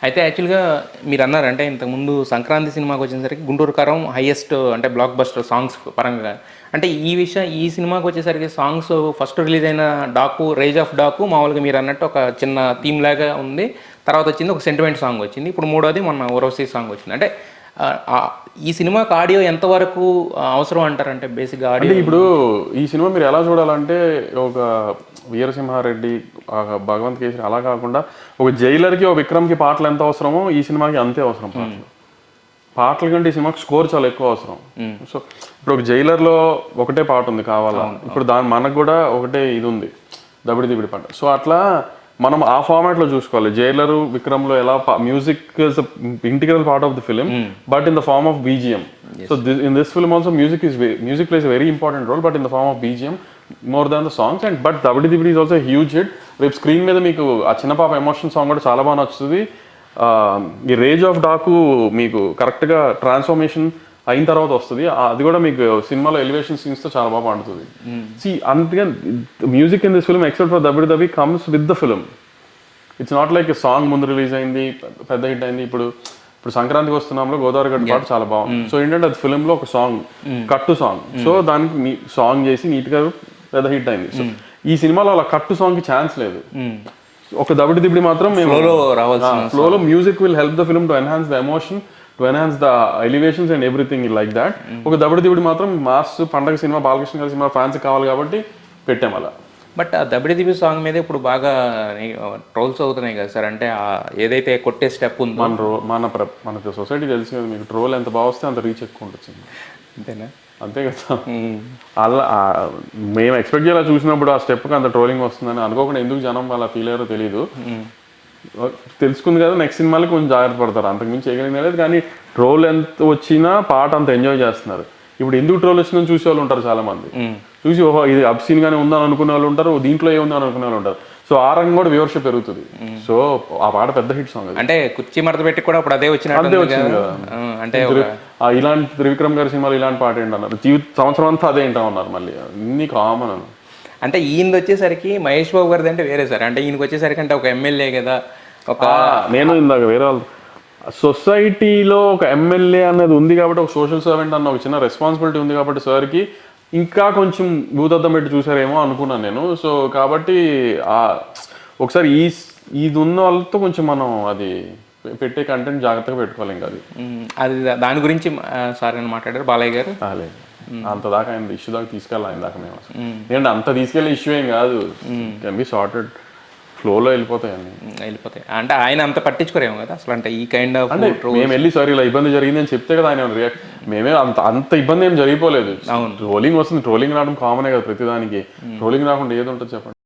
అయితే యాక్చువల్‌గా మీరన్నారు అంటే ఇంతకుముందు సంక్రాంతి సినిమాకి వచ్చేసరికి 'గుంటూరు కారం' హైయెస్ట్ అంటే బ్లాక్ బస్టర్ సాంగ్స్ పరంగా. అంటే ఈ సినిమాకి వచ్చేసరికి సాంగ్స్ ఫస్ట్ రిలీజ్ అయిన 'రేజ్ ఆఫ్ డాకు' మామూలుగా మీరన్నట్టు ఒక చిన్న థీమ్ లాగా ఉంది. తర్వాత వచ్చింది ఒక సెంటిమెంట్ సాంగ్ వచ్చింది. ఇప్పుడు మూడోది మొన్న 'ఊర్వశి' సాంగ్ వచ్చింది. అంటే ఈ సినిమాకి ఆడియో ఎంతవరకు అవసరం అంటారంటే బేసిక్‌గా ఆడియో? అంటే ఇప్పుడు ఈ సినిమా మీరు ఎలా చూడాలంటే ఒక వీరసింహారెడ్డి, భగవంత్ కేసరి అలా కాకుండా ఒక జైలర్‌కి, ఒక విక్రమ్‌కి పాటలు ఎంత అవసరమో ఈ సినిమాకి అంతే అవసరం పాటలు. పాటల కంటే ఈ సినిమాకి స్కోర్ చాలా ఎక్కువ అవసరం. సో ఇప్పుడు ఒక జైలర్‌లో ఒకటే పాట ఉంది కావాలా, ఇప్పుడు మనకు కూడా ఒకటే ఇది ఉంది దబిడి దిబిడి పాట. సో అట్లా మనం ఆ ఫార్మాట్లో చూసుకోవాలి. జైలర్, విక్రమ్లో ఎలా music is integral part of the film, but in the form of BGM. So in this film also music plays very important role, but in the form of BGM more than the songs. And but Dabidi Dibidi is also huge hit. రేపు screen మీద మీకు ఆ చిన్న పాప emotion song కూడా చాలా బాగా నచ్చుతుంది. ఈ 'రేజ్ ఆఫ్ డాకు' మీకు కరెక్ట్గా ట్రాన్స్ఫర్మేషన్ అయిన తర్వాత వస్తుంది. అది కూడా మీకు సినిమాలో ఎలివేషన్ సీన్స్తో చాలా బాగా పండుతుంది. అందుకని music in this film except for Dabidi Dabi comes with the film. It's not like song ముందు రిలీజ్ అయింది పెద్ద హిట్ అయింది. ఇప్పుడు సంక్రాంతికి వస్తున్నాంలో గోదావరి గడ్డ పాట చాలా బాగుంది. సో ఏంటంటే అది ఫిల్మ్లో ఒక సాంగ్, కట్టు సాంగ్. సో దానికి సాంగ్ చేసి నీట్గా పెద్ద హిట్ అయింది. సో ఈ సినిమాలో అలా కట్టు సాంగ్కి ఛాన్స్ లేదు. ఒక దబిడి దిబిడి మాత్రం ఫ్లోలో music will help the film to enhance the emotion, to enhance the elevations and everything like that. ఒక దబిడి దిబిడి మాత్రం మాస్ పండగ సినిమా, బాలకృష్ణ గారి సినిమా ఫ్యాన్స్ కావాలి కాబట్టి పెట్టాం అలా. బట్ ఆ దబిడి దిబి సాంగ్ మీద ఇప్పుడు బాగా ట్రోల్స్ అవుతున్నాయి కదా సార్. అంటే ఏదైతే కొట్టే స్టెప్ ఉందో మన సొసైటీ తెలిసి కదా మీకు, ట్రోల్ ఎంత బాగా వస్తే అంత రీచ్ ఎక్కువ ఉంటుంది. అంతేనా? అంతే కదా. అలా మేము ఎక్స్పెక్ట్ చేయాలి చూసినప్పుడు ఆ స్టెప్కి అంత ట్రోలింగ్ వస్తుందని అనుకోకుండా ఎందుకు జనం అలా ఫీల్ అయ్యారో తెలియదు. తెలుసుకుంది కదా, నెక్స్ట్ సినిమాలకి కొంచెం జాగ్రత్త పడతారు. అంతకుమించి చేయగలిగిన లేదు. కానీ ట్రోల్ ఎంత వచ్చినా పాట అంత ఎంజాయ్ చేస్తున్నారు. ఇప్పుడు ఎందుకు ట్రోల్ వచ్చిందని చూసే వాళ్ళు ఉంటారు చాలా మంది. చూసి ఓహో ఇది అబ్సీన్ గానే ఉందని అనుకునే వాళ్ళు ఉంటారు, దీంట్లో ఏముందని అనుకునే వాళ్ళు ఉంటారు. సో ఆ రంగం కూడా వ్యూవర్షిప్ పెరుగుతుంది. సో ఆ పాట పెద్ద హిట్ సాంగ్. అంటే కుర్చీ మడత పెట్టి కూడా అప్పుడు అదే వచ్చింది కదా. అంటే ఇలాంటి త్రివిక్రమ్ గారి సినిమాలు ఇలాంటి పాట ఏంటన్నారు, సంవత్సరం అంతా అదే ఏంటా ఉన్నారు. మళ్ళీ ఇన్ని కామన్. అంటే ఈయనది వచ్చేసరికి మహేష్ బాబు గారిది అంటే వేరే సార్. అంటే ఈయనకి వచ్చేసరికి అంటే ఒక ఎమ్మెల్యే కదా. నేను ఇందాక వేరే వాళ్ళు సొసైటీలో ఒక ఎమ్మెల్యే అనేది ఉంది కాబట్టి, ఒక సోషల్ సర్వెంట్ అన్న ఒక చిన్న రెస్పాన్సిబిలిటీ ఉంది కాబట్టి సార్కి ఇంకా కొంచెం భూతద్దం పెట్టి చూసారేమో అనుకున్నాను నేను. సో కాబట్టి ఒకసారి ఇది ఉన్న వాళ్ళతో కొంచెం మనం అది పెట్టే కంటెంట్ జాగ్రత్తగా పెట్టుకోవాలి. ఇంకా అది దాని గురించి సార్ అని మాట్లాడారు బాలయ్య గారు. అంత దాకా ఆయన ఇష్యూ దాకా తీసుకెళ్ళాలి. ఆయన దాకా మేము ఎందుకంటే అంత తీసుకెళ్ళే ఇష్యూ ఏం కాదు. కెన్ బి సార్టెడ్, ఫ్లోలో వెళ్ళిపోతాయి. అంటే ఆయన అంత పట్టించుకోరేమో కదా అసలు. అంటే ఈ కైండ్ ఆఫ్ అంటే మేము వెళ్ళి సార్ ఇలా ఇబ్బంది జరిగింది అని చెప్తే కదా ఆయన రియాక్ట్. మేమే అంత ఇబ్బంది ఏం జరిగిపోలేదు. ట్రోలింగ్ వస్తుంది, ట్రోలింగ్ రావడం కామనే కదా ప్రతిదానికి. ట్రోలింగ్ రాకుండా ఏది ఉంటుంది చెప్పండి.